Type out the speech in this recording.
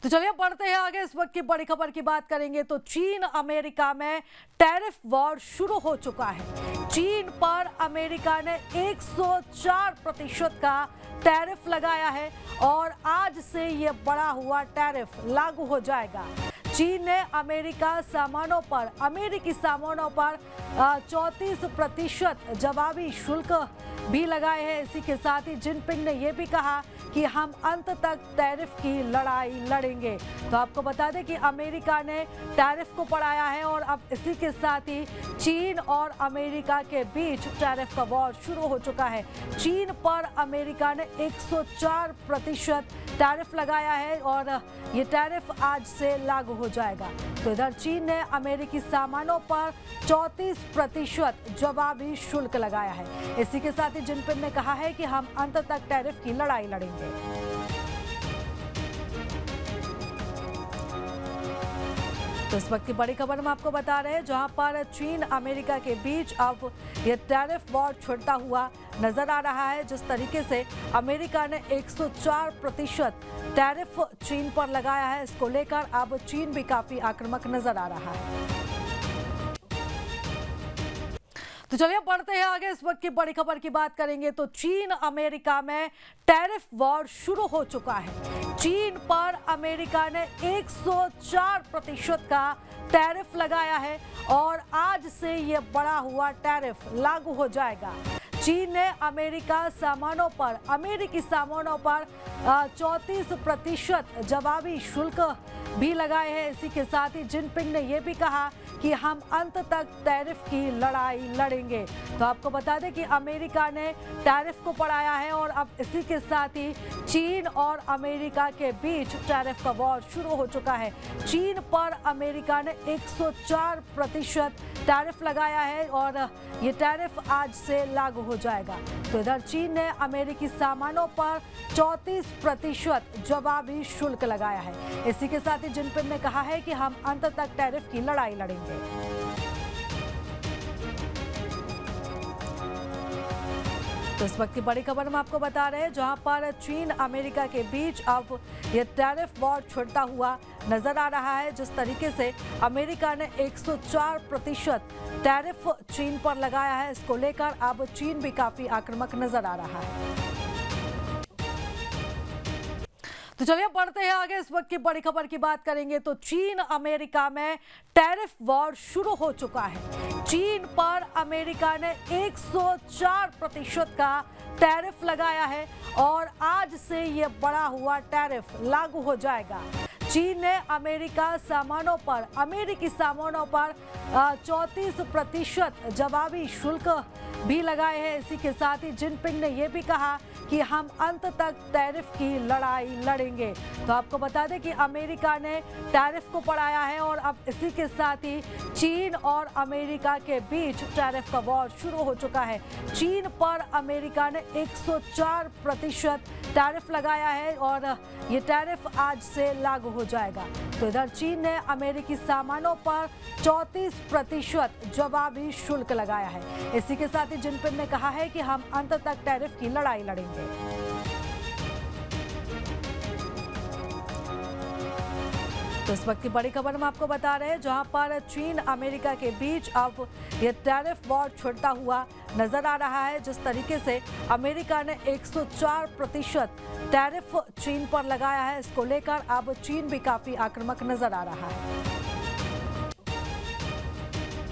तो चलिए बढ़ते हैं आगे। इस वक्त की बड़ी खबर की बात करेंगे तो चीन अमेरिका में टैरिफ वॉर शुरू हो चुका है। चीन पर अमेरिका ने 104% का टैरिफ लगाया है और आज से ये बढ़ा हुआ टैरिफ लागू हो जाएगा। चीन ने अमेरिकी सामानों पर 34% जवाबी शुल्क भी लगाए हैं। इसी के साथ ही जिनपिंग ने यह भी कहा कि हम अंत तक टैरिफ की लड़ाई लड़ेंगे। तो आपको बता दें कि अमेरिका ने टैरिफ को बढ़ाया है और अब इसी के साथ ही चीन और अमेरिका के बीच टैरिफ का वॉर शुरू हो चुका है। चीन पर अमेरिका ने 104% टैरिफ लगाया है और ये टैरिफ आज से लागू हो जाएगा। तो इधर चीन ने अमेरिकी सामानों पर 34% जवाबी शुल्क लगाया है। इसी के साथ ही जिनपिंग ने कहा है कि हम अंत तक टैरिफ की लड़ाई लड़ेंगे। तो इस वक्त की बड़ी खबर हम आपको बता रहे हैं, जहां पर चीन अमेरिका के बीच अब यह टैरिफ वॉर छिड़ता हुआ नजर आ रहा है। जिस तरीके से अमेरिका ने 104% टैरिफ चीन पर लगाया है, इसको लेकर अब चीन भी काफी आक्रामक नजर आ रहा है। तो चलिए बढ़ते हैं आगे। इस वक्त की बड़ी खबर की बात करेंगे तो चीन अमेरिका में टैरिफ वॉर शुरू हो चुका है। चीन पर अमेरिका ने 104% का टैरिफ लगाया है और आज से ये बढ़ा हुआ टैरिफ लागू हो जाएगा। चीन ने अमेरिकी सामानों पर 34% जवाबी शुल्क भी लगाए हैं। इसी के साथ ही जिनपिंग ने यह भी कहा कि हम अंत तक टैरिफ की लड़ाई लड़ेंगे। तो आपको बता दें कि अमेरिका ने टैरिफ को बढ़ाया है और अब इसी के साथ ही चीन और अमेरिका के बीच टैरिफ का वॉर शुरू हो चुका है। चीन पर अमेरिका ने 104% टैरिफ लगाया है और ये टैरिफ आज से लागू हो जाएगा। तो इधर चीन ने अमेरिकी सामानों पर 34% जवाबी शुल्क लगाया है। इसी के साथ ही जिनपिंग ने कहा है कि हम अंत तक टैरिफ की लड़ाई लड़ेंगे। तो इस वक्त की बड़ी खबर हम आपको बता रहे हैं, जहां पर चीन अमेरिका के बीच अब यह टैरिफ वॉर छिड़ता हुआ नजर आ रहा है। जिस तरीके से अमेरिका ने 104% टैरिफ चीन पर लगाया है, इसको लेकर अब चीन भी काफी आक्रामक नजर आ रहा है। तो चलिए बढ़ते हैं आगे। इस वक्त की बड़ी खबर की बात करेंगे तो चीन अमेरिका में टैरिफ वॉर शुरू हो चुका है। चीन पर अमेरिका ने 104% का टैरिफ लगाया है और आज से ये बढ़ा हुआ टैरिफ लागू हो जाएगा। चीन ने अमेरिकी सामानों पर 34% जवाबी शुल्क भी लगाए हैं। इसी के साथ ही जिनपिंग ने यह भी कहा कि हम अंत तक टैरिफ की लड़ाई लड़ेंगे। तो आपको बता दें कि अमेरिका ने टैरिफ को बढ़ाया है और अब इसी के साथ ही चीन और अमेरिका के बीच टैरिफ का वॉर शुरू हो चुका है। चीन पर अमेरिका ने 104% टैरिफ लगाया है और ये टैरिफ आज से लागू हो जाएगा। तो इधर चीन ने अमेरिकी सामानों पर 34% जवाबी शुल्क लगाया है। इसी के साथ ही जिनपिंग ने कहा है कि हम अंत तक टैरिफ की लड़ाई लड़ेंगे। तो इस वक्त की बड़ी खबर हम आपको बता रहे हैं, जहां पर चीन अमेरिका के बीच अब यह टैरिफ वॉर छिड़ता हुआ नजर आ रहा है। जिस तरीके से अमेरिका ने 104% टैरिफ चीन पर लगाया है, इसको लेकर अब चीन भी काफी आक्रामक नजर आ रहा है।